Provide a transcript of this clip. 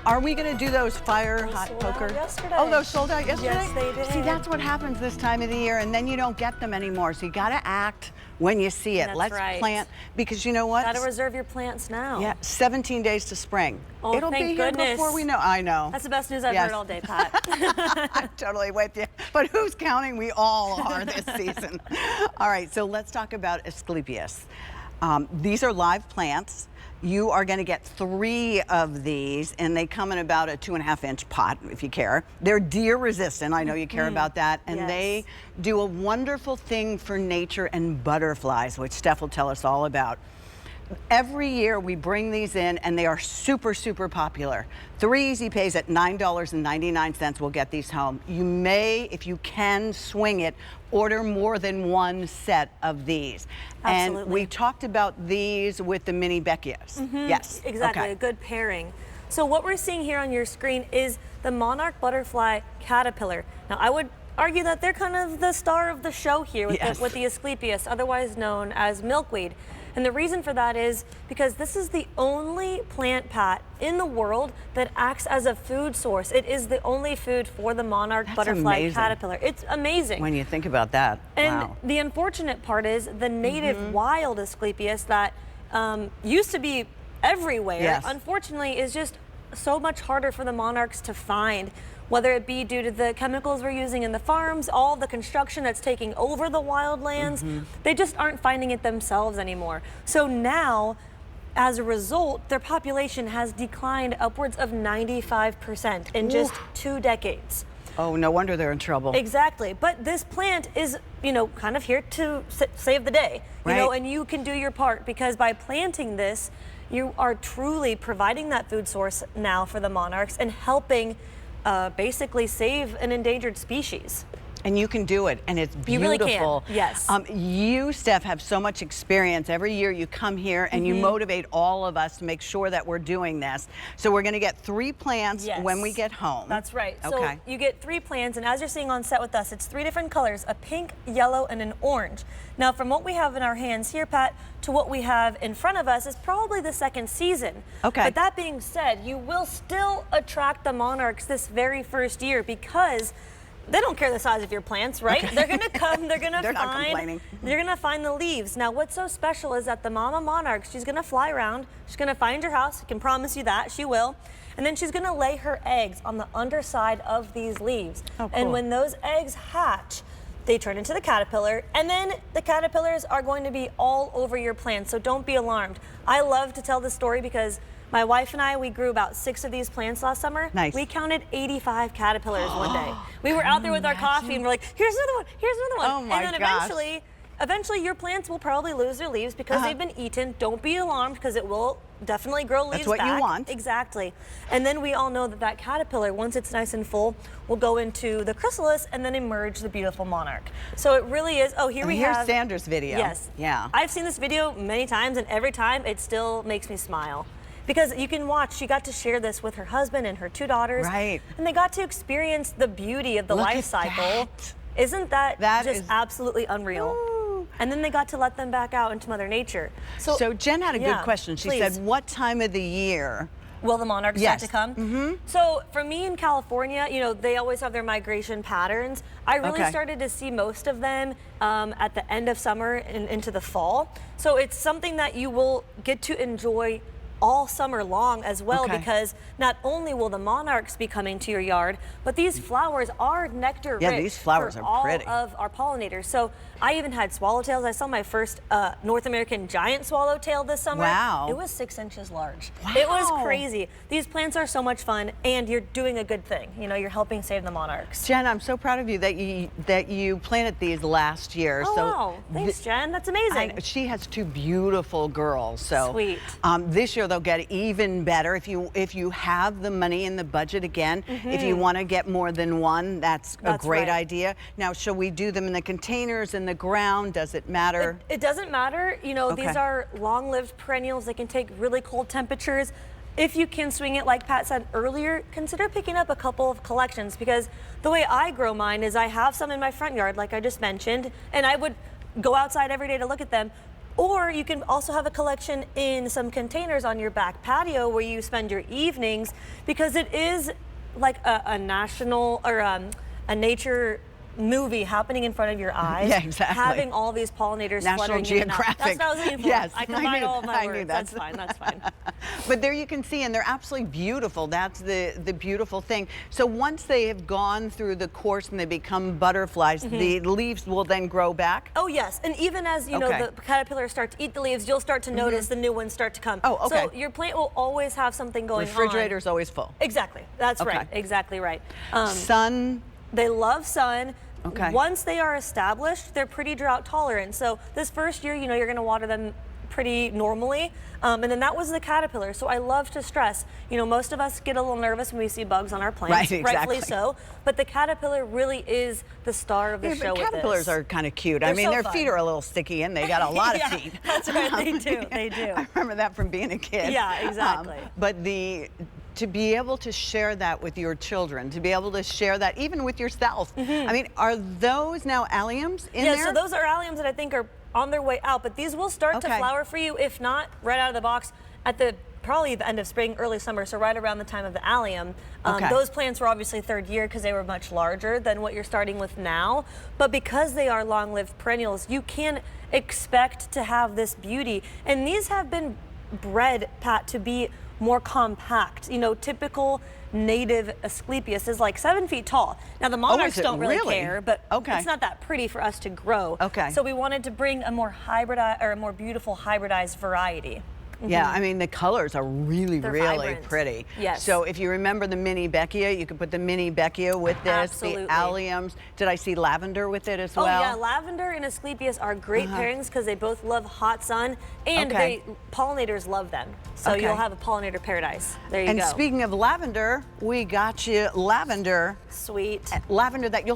Are we going to do those fire hot poker? Yesterday. Oh, those sold out yesterday? Yes, they did. See, that's what happens this time of the year, and then you don't get them anymore. So you got to act when you see it. That's Let's right. plant, because you know what? Got to reserve your plants now. Yeah, 17 days to spring. Oh, It'll thank be here goodness. before we know. I know. That's the best news I've Yes. heard all day, Pat. I'm totally with you. But who's counting? We all are this season. All right, so let's talk about Asclepias. These are live plants. You are going to get 3 of these, and they come in about a 2.5-inch pot, if you care. They're deer resistant. I know you care about that. And Yes. they do a wonderful thing for nature and butterflies, which Steph will tell us all about. Every year we bring these in, and they are super, super popular. 3 easy pays at $9.99 will get these home. You may, if you can swing it, order more than 1 set of these. Absolutely. And we talked about these with the mini Beckias. Yes. Exactly, Okay. a good pairing. So what we're seeing here on your screen is the monarch butterfly caterpillar. Now I would argue that they're kind of the star of the show here with, Yes. with the Asclepias, otherwise known as milkweed. And the reason for that is because this is the only plant, Pat, in the world that acts as a food source. It is the only food for the monarch butterfly amazing. caterpillar. It's amazing. When you think about that, And wow. the unfortunate part is the native wild Asclepias that used to be everywhere, Yes. unfortunately, is just so much harder for the monarchs to find, whether it be due to the chemicals we're using in the farms, all the construction that's taking over the wildlands. They just aren't finding it themselves anymore. So now, as a result, their population has declined upwards of 95% in just 2 decades. Oh, no wonder they're in trouble. Exactly, but this plant is, you know, kind of here to save the day, you know, Right. and you can do your part, because by planting this, you are truly providing that food source now for the monarchs and helping basically save an endangered species. And you can do it, and it's beautiful. You really can, yes. You, Steph, have so much experience. Every year you come here and you motivate all of us to make sure that we're doing this. So we're going to get 3 plants Yes. when we get home. That's right. Okay. So you get 3 plants, and as you're seeing on set with us, it's 3 different colors, a pink, yellow, and an orange. Now, from what we have in our hands here, Pat, to what we have in front of us is probably the 2nd season. Okay. But that being said, you will still attract the monarchs this very first year, because they don't care the size of your plants, right? Okay. They're gonna come, they're gonna They're not complaining. they're gonna find the leaves. Now, what's so special is that the mama monarch, she's gonna fly around, she's gonna find your house, I can promise you that, she will. And then she's gonna lay her eggs on the underside of these leaves. Oh, And cool. when those eggs hatch, they turn into the caterpillar, and then the caterpillars are going to be all over your plants, so don't be alarmed. I love to tell this story because my wife and I, we grew about 6 of these plants last summer. Nice. We counted 85 caterpillars one day. We were out there with our coffee and we're like, here's another one, here's another one. Oh my and then gosh. eventually your plants will probably lose their leaves because they've been eaten. Don't be alarmed, because it will definitely grow leaves That's what you back. want. Exactly. And then we all know that that caterpillar, once it's nice and full, will go into the chrysalis and then emerge the beautiful monarch. So it really is, oh, here we Here's have. Sandra's video. Yes. Yeah. I've seen this video many times, and every time it still makes me smile. Because you can watch, she got to share this with her husband and her 2 daughters. Right. And they got to experience the beauty of the Look life at cycle. that. Isn't that just is- absolutely unreal? Ooh. And then they got to let them back out into Mother Nature. So Jen had a yeah, good question. She please. said, what time of the year? Will the monarchs Yes. start to come? So for me in California, you know, they always have their migration patterns. I really Okay. started to see most of them at the end of summer and into the fall. So it's something that you will get to enjoy all summer long as well, Okay. because not only will the monarchs be coming to your yard, but these flowers are nectar Yeah, rich these flowers for are all pretty. of our pollinators. So I even had swallowtails. I saw my first North American giant swallowtail this summer. Wow. It was 6 inches large. It was Wow. crazy. These plants are so much fun, and you're doing a good thing. You know, you're helping save the monarchs. Jen, I'm so proud of you that you planted these last year. Oh, so wow. Thanks, Jen. That's amazing. she has 2 beautiful girls. So Sweet. This year they'll get even better if you have the money in the budget again. If you want to get more than 1, that's a great right. idea. Now, shall we do them in the containers, in the ground? Does it matter? It doesn't matter. You know, these Okay. are long-lived perennials. They can take really cold temperatures. If you can swing it, like Pat said earlier, consider picking up a couple of collections, because the way I grow mine is I have some in my front yard, like I just mentioned, and I would go outside every day to look at them. Or you can also have a collection in some containers on your back patio where you spend your evenings, because it is like a national or a nature movie happening in front of your eyes. Yeah, exactly. Having all these pollinators National fluttering Geographic. in and out. That's what I was looking for. Yes, I combined all of my I knew words. That's fine. That's fine. But there you can see, and they're absolutely beautiful. That's the beautiful thing. So once they have gone through the course and they become butterflies, the leaves will then grow back? Oh yes, and even as you know the caterpillars start to eat the leaves, you'll start to notice the new ones start to come. Oh, okay. So your plant will always have something going on. Refrigerator's always full. Exactly. That's Okay. right. Exactly right. Sun. They love sun. Okay. Once they are established, they're pretty drought tolerant. So this first year, you know, you're going to water them pretty normally. And then that was the caterpillar. So I love to stress, you know, most of us get a little nervous when we see bugs on our plants, Right, exactly. rightfully so. But the caterpillar really is the star of the show with this. Caterpillars are kind of cute. I mean, so their fun. feet are a little sticky and they got a lot of Yeah, feet. that's right, they do, they do. I remember that from being a kid. Yeah, exactly. But to be able to share that with your children, to be able to share that even with yourself. I mean, are those now alliums in there? Yeah, so those are alliums that I think are on their way out, but these will start to flower for you, if not right out of the box, at probably the end of spring, early summer, so right around the time of the allium. Those plants were obviously third year because they were much larger than what you're starting with now, but because they are long-lived perennials, you can expect to have this beauty. And these have been bred, Pat, to be more compact. You know, typical native Asclepias is like 7 feet tall. Now the monarchs don't really care, but it's not that pretty for us to grow. So we wanted to bring a more hybridized or a more beautiful hybridized variety. Yeah, I mean, the colors are really, They're really vibrant. pretty. Yes. So if you remember the mini Beckia, you could put the mini Beckia with this, Absolutely. the alliums. Did I see lavender with it as well? Oh yeah, lavender and Asclepias are great pairings because they both love hot sun, and pollinators love them. So you'll have a pollinator paradise. There you go. And speaking of lavender, we got you lavender. Sweet. Lavender that you'll have